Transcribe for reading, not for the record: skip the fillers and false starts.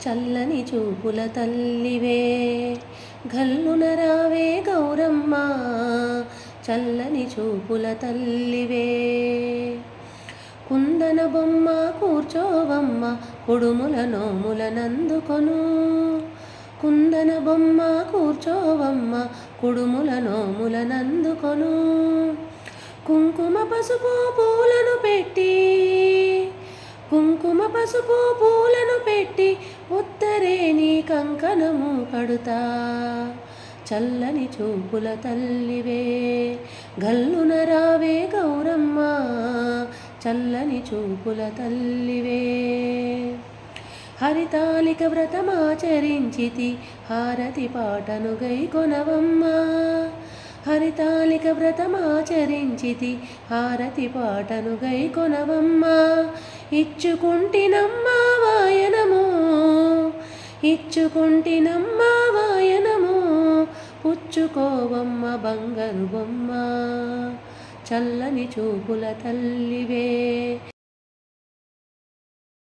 చల్లని చూపుల తల్లివే గల్లున రావే గౌరమ్మ, చల్లని చూపుల తల్లివే. కుందన బొమ్మ కూర్చోవమ్మ, కుడుముల నోములనందుకొను. కుందన బొమ్మ కూర్చోవమ్మ, కుడుముల నోములనందుకొను. కుంకుమ పసుపు పూలను పెట్టి, కుంకుమ పసుపు పూలను పెట్టి ఉత్తరేని కంకణము కడుతా. చల్లని చూపుల తల్లివే గల్లున రావే గౌరమ్మ, చల్లని చూపుల తల్లివే. హరితాళిక వ్రతమాచరించితి, హారతి పాటను గైకొనవమ్మ. హరితాళిక వ్రతమాచరించితి, హారతి పాటను గైకొనవమ్మ. ఇచ్చుకుంటినమ్మా వాయనము, ఇచ్చుకుంటినమ్మా వాయనము, పుచ్చుకోవమ్మ బంగారు బొమ్మ, చల్లని చూపుల తల్లివే.